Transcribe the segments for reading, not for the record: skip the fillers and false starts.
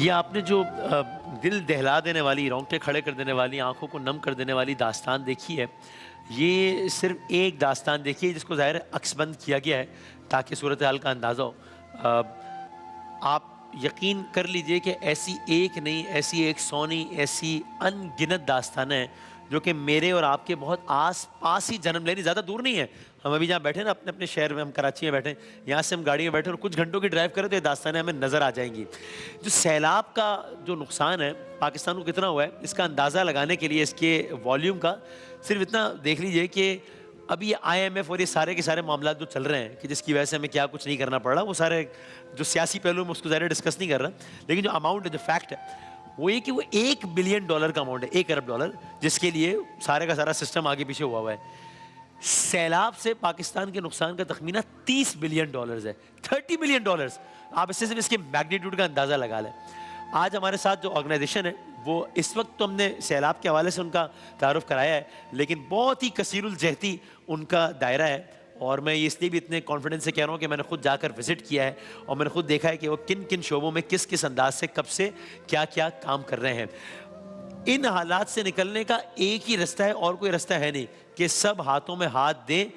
ये आपने जो दिल दहला देने वाली, रोंगटे खड़े कर देने वाली, आंखों को नम कर देने वाली दास्तान देखी है, ये सिर्फ एक दास्तान देखी है जिसको ज़ाहिर है अक्सबंद किया गया है ताकि सूरत हाल का अंदाज़ा हो। आप यकीन कर लीजिए कि ऐसी एक नहीं, ऐसी 100 नहीं, ऐसी अनगिनत दास्तानें हैं जो कि मेरे और आपके बहुत आस पास ही जन्म ले रही, ज़्यादा दूर नहीं है। हम अभी जहाँ बैठे ना अपने अपने शहर में, हम कराची में बैठे, यहाँ से हम गाड़ी में बैठे और कुछ घंटों की ड्राइव करें तो ये दास्तानें हमें नज़र आ जाएंगी। जो सैलाब का जो नुकसान है पाकिस्तान को कितना हुआ है, इसका अंदाज़ा लगाने के लिए इसके वॉल्यूम का सिर्फ इतना देख लीजिए कि अभी ये IMF और ये सारे के सारे मामला जो चल रहे हैं कि जिसकी वजह से हमें क्या कुछ नहीं करना पड़ रहा, वो सारे जो सियासी पहलू में उसको ज़्यादा डिस्कस नहीं कर रहा, लेकिन जो अमाउंट है, जो फैक्ट है वो ये कि वो $1 बिलियन का अमाउंट है, $1 अरब, जिसके लिए सारे का सारा सिस्टम आगे पीछे हुआ है। सैलाब से पाकिस्तान के नुकसान का तखमीना $30 बिलियन है, $30 बिलियन। आप इससे सिर्फ इसके मैग्नीट्यूड का अंदाज़ा लगा लें। आज हमारे साथ जो ऑर्गेनाइजेशन है वो इस वक्त तो हमने सैलाब के हवाले से उनका तारुफ कराया है, लेकिन बहुत ही कसीरुल जहती उनका दायरा है। और मैं ये इसलिए भी इतने कॉन्फिडेंस से कह रहा हूँ कि मैंने खुद जाकर विजिट किया है और मैंने खुद देखा है कि वो किन किन शोबों में किस किस अंदाज से कब से क्या क्या काम कर रहे हैं। इन हालात से निकलने का एक ही रास्ता है और कोई रास्ता है नहीं कि सब हाथों में हाथ दें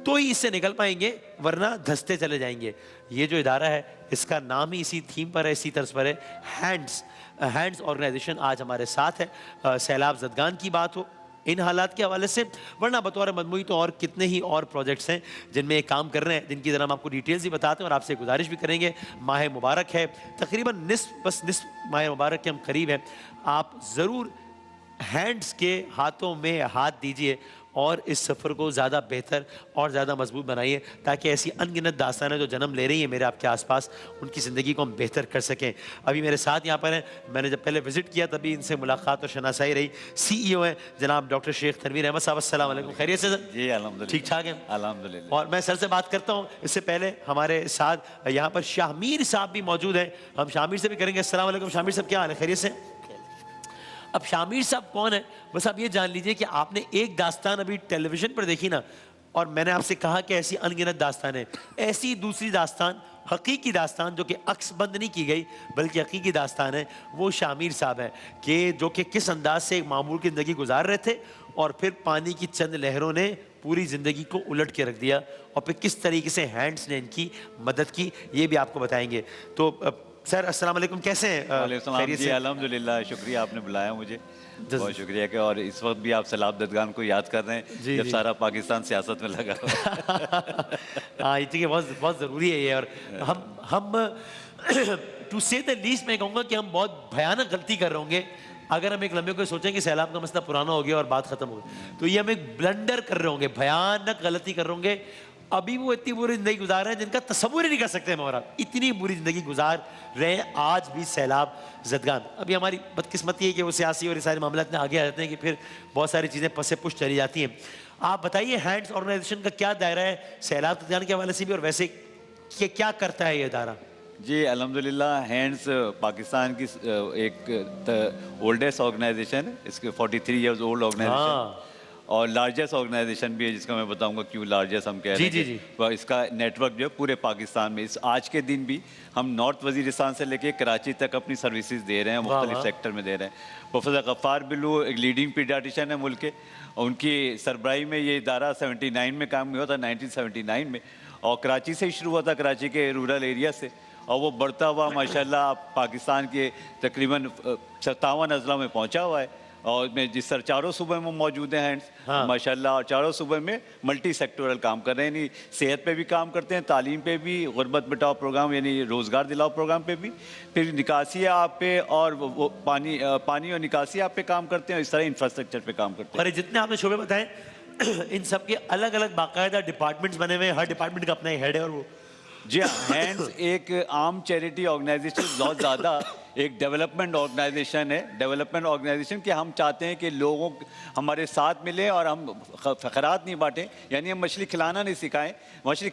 तो ही इससे निकल पाएंगे, वरना धंसते चले जाएंगे। ये जो इदारा है इसका नाम ही इसी थीम पर है, इसी तर्ज पर है, हैंड्स ऑर्गेनाइजेशन आज हमारे साथ है। सैलाब ज़दगान की बात हो इन हालात के हवाले से, वरना बतौर मजमूई तो और कितने ही और प्रोजेक्ट्स हैं जिनमें ये काम कर रहे हैं, जिनकी ज़रा हम आपको डिटेल्स ही बताते हैं और आपसे गुजारिश भी करेंगे। माह मुबारक है, तकरीबन निस्फ माह मुबारक के हम करीब हैं। आप ज़रूर हैंड्स के हाथों में हाथ दीजिए और इस सफ़र को ज़्यादा बेहतर और ज़्यादा मजबूत बनाइए ताकि ऐसी अनगिनत दास्तानें जो जन्म ले रही हैं मेरे आपके आसपास, उनकी ज़िंदगी को हम बेहतर कर सकें। अभी मेरे साथ यहाँ पर हैं, मैंने जब पहले विज़िट किया तभी इनसे मुलाकात और शनासाई रही। CEO हैं जनाब डॉक्टर शेख तनवीर अहमद साहब। अस्सलाम वालेकुम, खैरियत से सर? जी अल्हम्दुलिल्लाह, ठीक ठाक है अल्हम्दुलिल्लाह। और मैं सर से बात करता हूँ, इससे पहले हमारे साथ यहाँ पर शामिर साहब भी मौजूद हैं, हम शामिर से भी करेंगे। अस्सलाम वालेकुम शामिर साहब, क्या हाल है, खैरियत से? अब शामिर साहब कौन है, बस आप ये जान लीजिए कि आपने एक दास्तान अभी टेलीविजन पर देखी ना, और मैंने आपसे कहा कि ऐसी अनगिनत दास्तान है, ऐसी दूसरी दास्तान, हकीकी दास्तान जो कि अक्सबंद नहीं की गई बल्कि हकीकी दास्तान है, वो शामिर साहब है कि जो कि किस अंदाज से एक मामूल की ज़िंदगी गुजार रहे थे और फिर पानी की चंद लहरों ने पूरी ज़िंदगी को उलट के रख दिया और फिर किस तरीके से हैंड्स ने इनकी मदद की, ये भी आपको बताएंगे। तो सर अस्सलाम वालेकुम, कैसे हैं? खैरियत से? अल्हम्दुलिल्लाह, शुक्रिया आपने बुलाया मुझे, बहुत शुक्रिया कि और इस वक्त भी आप सैलाब ज़दगान को याद कर रहे हैं जब सारा पाकिस्तान सियासत में लगा हाँ, ये चीज़ बहुत ज़रूरी है ये। और हम टू से द लीस्ट मैं कहूँगा कि हम बहुत भयानक गलती कर रहे होंगे अगर हम एक लम्हे को सोचें कि सैलाब का मसला पुराना हो गया और बात ख़त्म हो गई, तो ये हम एक ब्लंडर कर रहे होंगे, भयानक गलती कर रहे होंगे। अभी वो इतनी बुरी ज़िंदगी गुजार रहे हैं जिनका तस्वुर ही नहीं कर सकते हम, और इतनी बुरी ज़िंदगी गुजार रहे हैं आज भी सैलाब ज़दगान। अभी हमारी बदकिस्मती है कि वो सियासी और ये सारे मामला इतने आगे आ जाते हैं कि फिर बहुत सारी चीज़ें पसे पुश चली जाती हैं। आप बताइए हैंड्स ऑर्गेनाइजेशन का क्या दायरा है सैलाब ज़दगान के हवाले से भी, और वैसे क्या करता है ये इदारा? जी अल्हम्दुलिल्लाह, हैंड्स पाकिस्तान की एक ओल्डेस्ट ऑर्गेनाइजेशन है, इसके 43 ईयर्स ओल्ड ऑर्गेनाइजेशन और लार्जेस्ट ऑर्गेनाइजेशन भी है, जिसका मैं बताऊंगा क्यों लार्जेस्ट हम कह रहे हैं। जी। इसका नेटवर्क जो है पूरे पाकिस्तान में, इस आज के दिन भी हम नॉर्थ वजीरिस्तान से लेके कराची तक अपनी सर्विसेज दे रहे हैं, मुख्तलिफ सेक्टर में दे रहे हैं। प्रोफेसर गफ्फार बिल्लू एक लीडिंग पीडियाट्रिशियन है मुल्क के, उनकी सरबराही में ये इदारा 79 में काम हुआ था, 1979 में, और कराची से ही शुरू हुआ था, कराची के रूरल एरिया से, और वो बढ़ता हुआ माशाल्लाह पाकिस्तान के तकरीबन 57 अजला में पहुँचा हुआ है। और मैं जिस सर चारों सूबे में मौजूद हैं हैंड्स, माशाल्लाह, और चारों सूबे में मल्टी सेक्टोरल काम कर रहे हैं, यानी सेहत पे भी काम करते हैं, तालीम पे भी, गुरबत मिटाओ प्रोग्राम यानी रोज़गार दिलाओ प्रोग्राम पे भी, फिर निकासी आप पे और वो पानी और निकासी आप पे काम करते हैं, इस तरह इंफ्रास्ट्रक्चर पे काम करते हैं। और जितने आपने शोबे बताए इन सब के अलग अलग बाकायदा डिपार्टमेंट्स बने हुए हैं, हर डिपार्टमेंट का अपना एक हेड है। और वो जी हाँ, हैंड्स एक आम चैरिटी ऑर्गेनाइजेशन बहुत ज़्यादा एक डेवलपमेंट ऑर्गेनाइजेशन है, डेवलपमेंट ऑर्गेनाइजेशन कि हम चाहते हैं कि लोगों हमारे साथ मिले और हम फ़खरात नहीं बांटें, यानी हम मछली खिलाना नहीं सिखाएं, मछली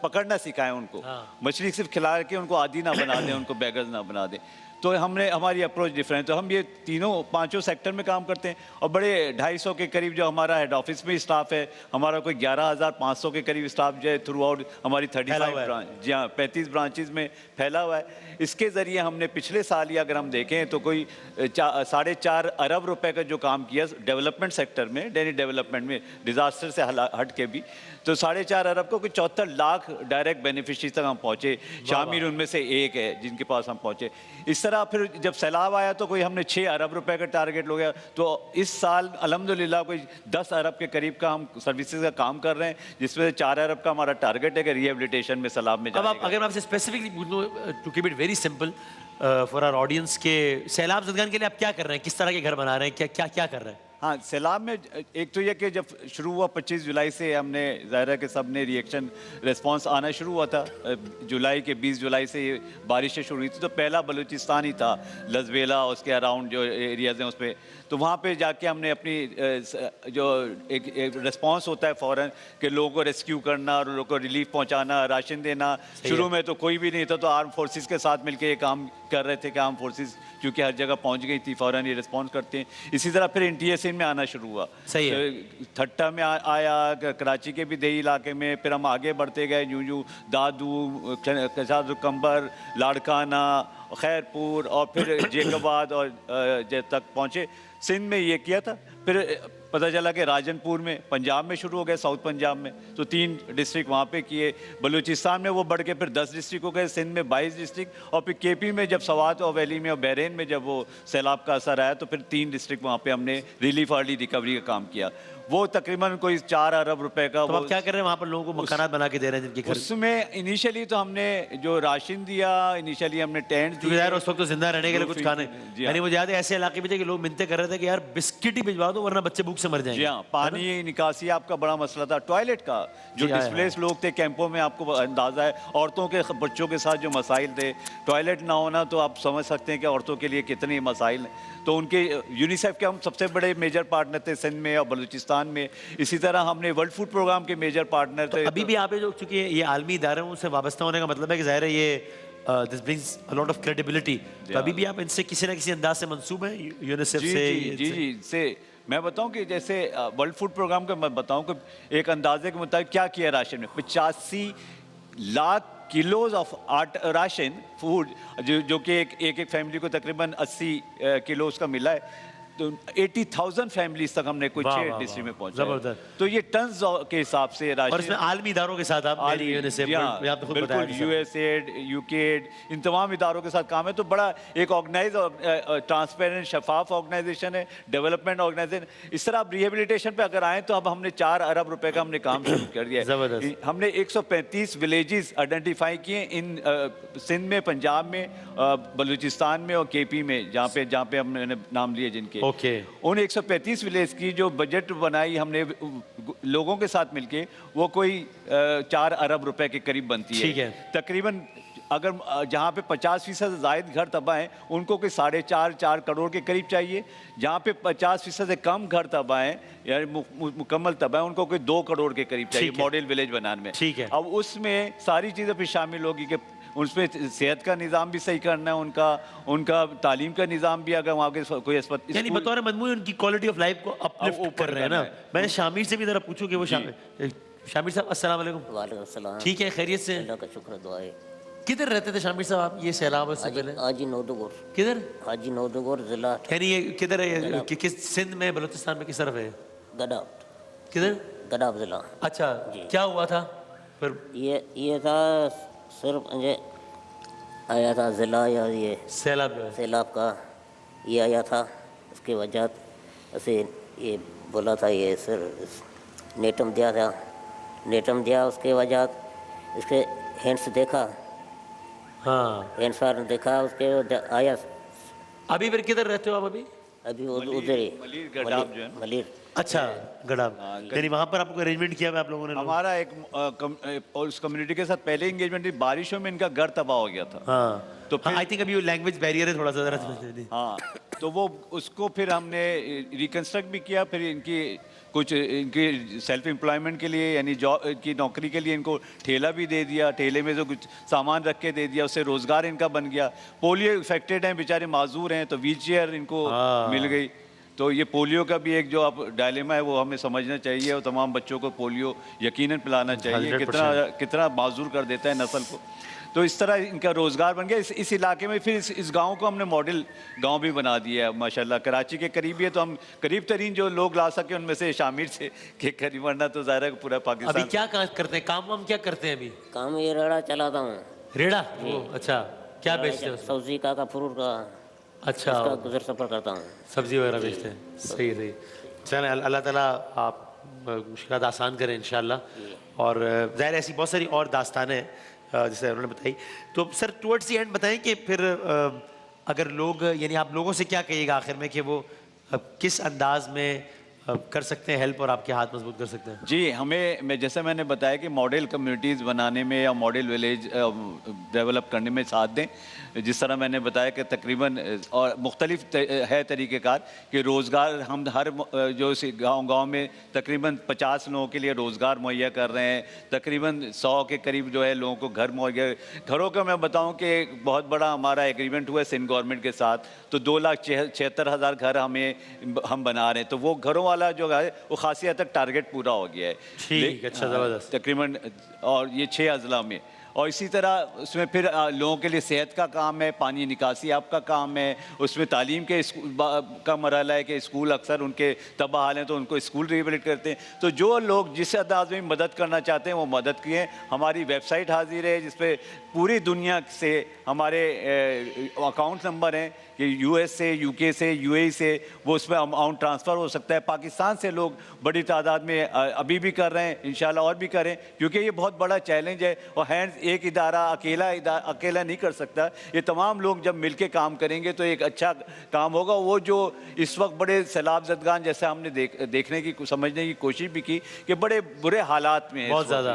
पकड़ना सिखाएं उनको, मछली सिर्फ खिला के उनको आदी ना बना दें, उनको बेगर्स ना बना दें। तो हमने हमारी अप्रोच डिफरेंट, तो हम ये तीनों पांचों सेक्टर में काम करते हैं और बड़े 250 के करीब जो हमारा हेड ऑफिस में स्टाफ है, हमारा कोई 11,500 के करीब स्टाफ जो है थ्रू आउट हमारी 35 ब्रांच, जी हाँ 35 ब्रांचेज में फैला हुआ है। इसके ज़रिए हमने पिछले साल ही अगर हम देखें तो कोई 4.5 अरब रुपए का जो काम किया डेवलपमेंट सेक्टर में, डेली डेवलपमेंट में, डिज़ास्टर से हट के भी, तो 4.5 अरब को कोई 74 लाख डायरेक्ट बेनिफिशरीज तक हम पहुँचे। शामिल उनमें से एक है जिनके पास हम पहुँचे। इस तरह फिर जब सैलाब आया तो कोई हमने 6 अरब रुपए का टारगेट हो गया। तो इस साल अल्हम्दुलिल्लाह कोई 10 अरब के करीब का हम सर्विसेज का काम कर रहे हैं, जिसमें से 4 अरब का हमारा टारगेट है कि रिहेबिलिटेशन में सैलाब में अब जाने आप, अगर मैं आपसे स्पेसिफिकली पूछ लूं, to keep it very simple for our audience, के सैलाब ज़दगान के लिए आप क्या कर रहे हैं, किस तरह के घर बना रहे हैं, क्या क्या क्या कर रहे हैं? हाँ, सैलाब में एक तो ये कि जब शुरू हुआ 25 जुलाई से हमने ज़ाहिर है कि सब ने रिएक्शन रिस्पांस आना शुरू हुआ था। जुलाई के 20 जुलाई से ये बारिशें शुरू हुई थी, तो पहला बलूचिस्तान ही था, लजबेला उसके अराउंड जो एरियाज़ हैं उस पर। तो वहाँ पे जाके हमने अपनी जो एक रिस्पांस होता है फ़ौरन कि लोगों को रेस्क्यू करना और लोगों को रिलीफ पहुँचाना, राशन देना। शुरू में तो कोई भी नहीं था, तो आर्म फोर्सेस के साथ मिलकर ये काम कर रहे थे कि आर्म फोर्सेस क्योंकि हर जगह पहुँच गई थी, फ़ौरन ये रिस्पॉन्स करते हैं। इसी तरह फिर NTSA में आना शुरू हुआ। सही है। ठट्टा में आया, कराची के भी देही इलाके में, फिर हम आगे बढ़ते गए यूं यूं दादू, कशादुकंबर, लाड़काना, खैरपुर और फिर जेकबाद और तक पहुँचे। सिंध में ये किया था, फिर पता चला कि राजनपुर में पंजाब में शुरू हो गए, साउथ पंजाब में, तो 3 डिस्ट्रिक्ट वहाँ पे किए। बलूचिस्तान में वो बढ़ के फिर 10 डिस्ट्रिक्ट हो गए, सिंध में 22 डिस्ट्रिक्ट, और फिर KP में जब सवात और वैली में और बहरीन में जब वो सैलाब का असर आया तो फिर 3 डिस्ट्रिक्ट वहाँ पे हमने रिलीफ अर्ली रिकवरी का काम किया। वो तकरीबन कोई 4 अरब रुपए का। तो आप क्या कर रहे हैं वहाँ पर, लोगों को मकानात बना के दे रहे हैं जिनके घर? उसमें इनिशियली तो हमने जो राशन दिया, इनिशियली हमने टेंट दिए यार उस वक्त तो जिंदा रहने के लिए कुछ खाने, यानी मुझे याद है ऐसे इलाके में थे कि लोग मिन्नतें कर रहे थे कि यार बिस्किट ही भिजवा दो वरना बच्चे भूख से मर जाएंगे। जी हाँ, पानी निकासी आपका बड़ा मसला था, टॉयलेट का जो डिस्प्लेस लोग थे कैंपों में, आपको अंदाजा है औरतों के बच्चों के साथ जो मसाइल थे, टॉयलेट ना होना, तो आप समझ सकते हैं कि औरतों के लिए कितने मसाइल हैं। तो उनके यूनिसेफ के हम सबसे बड़े मेजर पार्टनर थे सिंध में और बलूचिस्तान में। इसी तरह हमने वर्ल्ड फूड प्रोग्राम के मेजर पार्टनर थे। अभी भी आप जो चूंकि ये आलमी इदारे हैं उनसे वाबस्ता होने का मतलब है कि जाहिर है ये this brings a lot of credibility. तो अभी भी आप इनसे किसी ना किसी अंदाज से मंसूब हैं यूनिसेफ से? जी से मैं बताऊं कि जैसे वर्ल्ड फूड प्रोग्राम का मैं बताऊं कि एक अंदाजे के मुताबिक क्या किया राशन में, 85 lakh kilos of ration food जो कि एक फैमिली को तकरीबन 80 किलो उसका मिला है। तो 80,000 फैमिलीज तक हमने कुछ 6 डिस्ट्रिक्ट में पहुंचा। तो ये टन्स के हिसाब से राशन, और इसमें आलमी इदारों के साथ आप बिल्कुल USAID, UKAID, इन तमाम इदारों के साथ काम है। तो बड़ा एक ऑर्गेनाइज ट्रांसपेरेंट शफाफ ऑर्गेनाइजेशन है, डेवलपमेंट ऑर्गेनाइजेशन। इस तरह आप रिहेबिलिटेशन पे अगर आए तो अब हमने 4 अरब रुपए का हमने काम शुरू कर दिया है। हमने 135 विलेजेस आइडेंटिफाई किए इन सिंध में, पंजाब में, बलूचिस्तान में और KP में, जहाँ पे हमने नाम लिए जिनके। उन 135 विलेज की जो बजट बनाई हमने लोगों के साथ मिलके, वो कोई 4 अरब रुपए के करीब बनती है तकरीबन। अगर जहाँ पे 50% से ज़ायद घर तबाह हैं उनको कोई 4.5 करोड़ के करीब चाहिए। जहाँ पे 50% से कम घर तबाह हैं यानी मुकम्मल तबाह उनको कोई 2 करोड़ के करीब चाहिए मॉडल विलेज बनाने में। अब उसमें सारी चीज़ें फिर शामिल होगी कि उसमें सेहत का निज़ाम भी सही करना है, उनका तालीम का निज़ाम भी, अगर वहाँ के कोई अस्पताल, यानी बतौर मजमूई उनकी क्वालिटी ऑफ लाइफ को अपलिफ्ट कर रहे हैं ना। मैं शामिर से भी ज़रा पूछूं कि वो शामिर साहब अस्सलाम वालेकुम। वालेकुम सलाम। ठीक है, खैरियत से? अल्लाह का शुक्र, दुआ है। किधर रहते थे शामिर साहब आप ये सैलाब से पहले? हाजी नौदगोर। किधर? हाजी नौदगोर जिला। यानी ये किधर है, किस सिंध में, बलूचिस्तान में, किस तरफ है? गडाब। किधर? गडाब जिला। अच्छा, क्या हुआ था फिर? ये था सिर्फ मुझे आया था जिला या ये सैलाब का ये आया था। उसके वजह से ये बोला था, ये सर नेटम दिया था, नेटम दिया, उसके वजह इसके हैंड्स देखा, हाँ हैंड्स देखा, उसके आया। अभी फिर किधर रहते हो आप अभी? अभी उधर ही मलिर। अच्छा, गडाब। यानी वहाँ पर आपको अरेंजमेंट किया हुआ आप लोगों ने? हमारा एक उस कम्युनिटी के साथ पहले एंगेजमेंट थी, बारिशों में इनका घर तबाह हो गया था। हाँ। तो फिर आई थिंक अभी लैंग्वेज बैरियर है थोड़ा सा जरा। हाँ, तो वो उसको फिर हमने रिकंस्ट्रक्ट भी किया। फिर इनकी कुछ इनकी सेल्फ एम्प्लॉयमेंट के लिए यानी जॉब की नौकरी के लिए इनको ठेला भी दे दिया, ठेले में जो कुछ सामान रख के दे दिया, उससे रोज़गार इनका बन गया। पोलियो इफेक्टेड हैं, बेचारे माजूर हैं, तो व्हील चेयर इनको मिल गई। तो ये पोलियो का भी एक जो आप डायलेमा है वो हमें समझना चाहिए, और तमाम बच्चों को पोलियो यकीनन पिलाना चाहिए। कितना माजूर कर देता है नस्ल को। तो इस तरह इनका रोज़गार बन गया। इस इलाके में फिर इस गांव को हमने मॉडल गांव भी बना दिया है माशाल्लाह। कराची के करीब ही है, तो हम करीब तरीन जो लोग ला सके उनमें से शामिल थे कि करीब, वरना तो ज़ाहिर है पूरा पाकिस्तान। अभी क्या करते हैं, काम वाम क्या करते हैं अभी? काम ये रेड़ा चलाता हूँ। रेड़ा? अच्छा, क्या बेचते हैं? सब्जी का फ्रूट का। अच्छा, उसका गुजर सफर करता हूँ। सब्जी वगैरह बेचते हैं। सही सही। चलें, अल्लाह ताला आप मुश्किलात आसान करें इंशाल्लाह। और ज़ाहिर ऐसी बहुत सारी और दास्तानें हैं जैसे उन्होंने बताई। तो सर टुवर्ड्स द एंड बताएं कि फिर अगर लोग, यानी आप लोगों से क्या कहिएगा आखिर में कि वो किस अंदाज में कर सकते हैं हेल्प और आपके हाथ मजबूत कर सकते हैं? जी, मैं जैसे मैंने बताया कि मॉडल कम्युनिटीज़ बनाने में या मॉडल विलेज डेवलप करने में साथ दें। जिस तरह मैंने बताया कि तकरीबन और मुख्तलिफ है तरीक़ेकार कि रोज़गार हम हर जो गांव में तकरीबन 50 लोगों के लिए रोज़गार मुहैया कर रहे हैं। तकरीबन 100 के करीब जो है लोगों को घर मुहैया। घरों का मैं बताऊं कि बहुत बड़ा हमारा एग्रीमेंट हुआ है सिंध गवर्नमेंट के साथ, तो 2,76,000 घर हम बना रहे हैं। तो वो घरों वाला जो है वो खासी हद तक टारगेट पूरा हो गया है। ठीक, अच्छा, ज़बरदस्त। तकरीबन, और ये 6 अजला में। और इसी तरह उसमें फिर लोगों के लिए सेहत का काम है, पानी निकासी आपका काम है, उसमें तालीम के का मरहला है कि स्कूल अक्सर उनके तबाह हाल हैं तो उनको स्कूल रिहेबिलिट करते हैं। तो जो लोग जिस अंदाज में मदद करना चाहते हैं वो मदद किए। हमारी वेबसाइट हाजिर है जिस पे पूरी दुनिया से हमारे अकाउंट नंबर हैं कि यूएस से, यूके से, यूएई से, वो उसमें अमाउंट ट्रांसफ़र हो सकता है। पाकिस्तान से लोग बड़ी तादाद में अभी भी कर रहे हैं, इंशाल्लाह और भी करें, क्योंकि ये बहुत बड़ा चैलेंज है। और हैंड्स एक इदारा अकेला नहीं कर सकता। ये तमाम लोग जब मिलके काम करेंगे तो एक अच्छा काम होगा। वो जो इस वक्त बड़े सैलाब ज़दगान जैसे हमने देखने की समझने की कोशिश भी की कि बड़े बुरे हालात में है, बहुत ज़्यादा।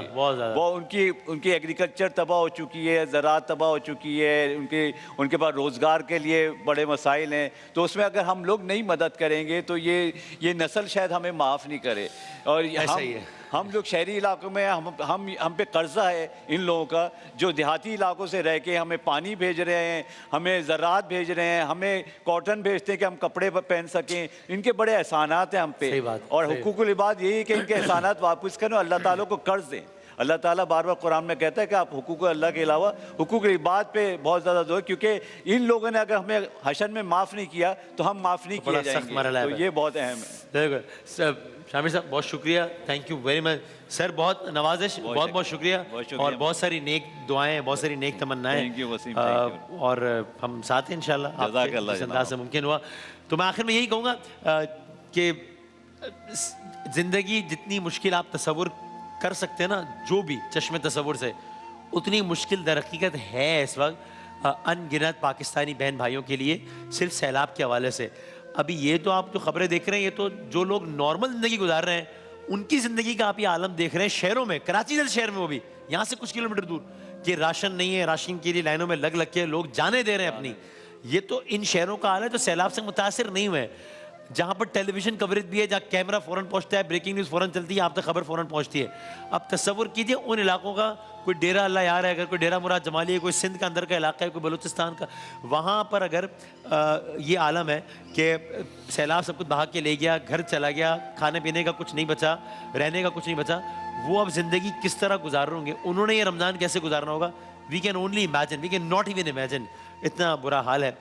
वो उनकी एग्रीकल्चर तबाह हो चुकी है, ज़राअत तबाह हो चुकी है, उनके पास रोज़गार के लिए बड़े मसाइल हैं। तो उसमें अगर हम लोग नहीं मदद करेंगे तो ये नस्ल शायद हमें माफ़ नहीं करे। और ऐसा ही है। हम लोग शहरी इलाकों में हम पे कर्जा है इन लोगों का, जो देहाती इलाकों से रह के हमें पानी भेज रहे हैं, हमें ज़राअत भेज रहे हैं, हमें कॉटन भेजते हैं कि हम कपड़े पहन सकें। इनके बड़े एहसानात हैं हम पे। और हुकूकुल इबाद यही है कि इनके एहसानात वापस करें, अल्लाह ताला को कर्ज दें। अल्लाह ताला बार बार कुरान में कहता है कि आप हुकूक अल्लाह के अलावा हुकूक इबाद पे बहुत ज़्यादा जोर, क्योंकि इन लोगों ने अगर हमें हशर में माफ़ नहीं किया तो हम माफ़ नहीं किए जाएंगे। तो ये बहुत अहम है। शामिर साहब बहुत शुक्रिया, thank you very much sir. बहुत नवाजिश, बहुत बहुत शुक्रिया। और बहुत सारी नेक दुआएं, बहुत सारी नेक तमन्नाएं, और हम साथ हैं इंशाल्लाह जिस अंदाज से मुमकिन हुआ। तो मैं आखिर में यही कहूँगा कि ज़िंदगी जितनी मुश्किल आप तसव्वुर कर सकते हैं ना, जो भी चश्मे तसव्वुर से, उतनी मुश्किल दर हकीकत है इस वक्त अनगिनत पाकिस्तानी बहन भाइयों के लिए, सिर्फ सैलाब के हवाले से। अभी ये तो आप जो खबरें देख रहे हैं, ये तो जो लोग नॉर्मल ज़िंदगी गुजार रहे हैं उनकी ज़िंदगी का आप ये आलम देख रहे हैं शहरों में, कराची जैसे शहर में, वो भी यहाँ से कुछ किलोमीटर दूर, कि राशन नहीं है, राशन के लिए लाइनों में लग के लोग जाने दे रहे हैं अपनी। ये तो इन शहरों का हाल है जो सैलाब से मुतासिर नहीं हुए, जहाँ पर टेलीविजन कवरेज भी है, जहाँ कैमरा फ़ौरन पहुँचता है, ब्रेकिंग न्यूज़ फ़ौरन चलती है, आप तक खबर फ़ौरन पहुँचती है। अब तसव्वुर कीजिए उन इलाकों का, कोई डेरा अल्लाह यार है, अगर कोई डेरा मुराद जमाली है, कोई सिंध का अंदर का इलाका है, कोई बलूचिस्तान का, वहाँ पर अगर ये आलम है कि सैलाब सब कुछ बहा के ले गया, घर चला गया, खाने पीने का कुछ नहीं बचा, रहने का कुछ नहीं बचा, वो अब ज़िंदगी किस तरह गुजार रहे होंगे, उन्होंने ये रमज़ान कैसे गुजारना होगा, we can only imagine, we can not even imagine, इतना बुरा हाल है।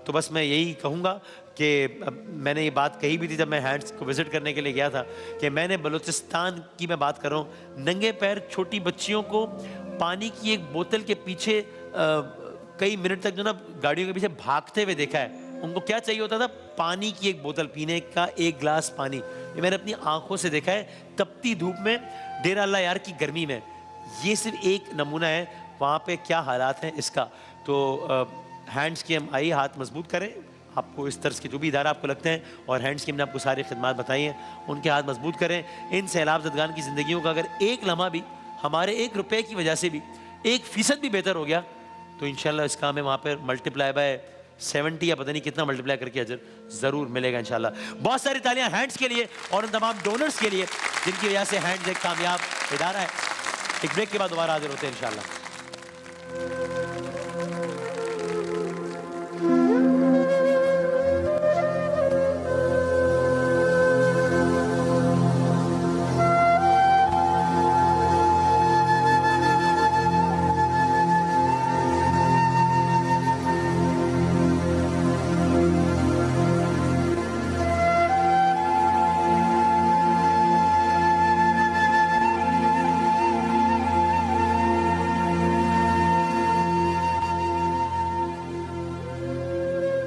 तो बस मैं यही कहूँगा कि मैंने ये बात कही भी थी जब मैं हैंड्स को विज़िट करने के लिए गया था, कि मैंने बलूचिस्तान की मैं बात कर रहा हूँ, नंगे पैर छोटी बच्चियों को पानी की एक बोतल के पीछे कई मिनट तक जो ना गाड़ियों के पीछे भागते हुए देखा है। उनको क्या चाहिए होता था? पानी की एक बोतल, पीने का एक गिलास पानी। ये मैंने अपनी आंखों से देखा है, तपती धूप में, डेरा अल्लाह यार की गर्मी में। ये सिर्फ एक नमूना है वहाँ पे क्या हालात हैं इसका। तो हैंड्स की हम आइए हाथ मजबूत करें, आपको इस तरह के जो भी इदारा आपको लगते हैं, और हैंड्स की हमने आपको सारी खिदमत बताई हैं, उनके हाथ मजबूत करें। इन सैलाब ज़दगान की ज़िंदगियों का अगर एक लम्हा भी हमारे 1 रुपये की वजह से भी 1% भी बेहतर हो गया तो इंशाल्लाह इसका हमें वहाँ पर मल्टीप्लाई बाय 70 या पता नहीं कितना मल्टीप्लाई करके अजर ज़रूर मिलेगा इंशाल्लाह। बहुत सारी तालियां हैंड्स के लिए और उन तमाम डोनर्स के लिए जिनकी वजह से हैंड्स एक कामयाब इदारा है। एक ब्रेक के बाद दोबारा हाजिर होते हैं इंशाल्लाह।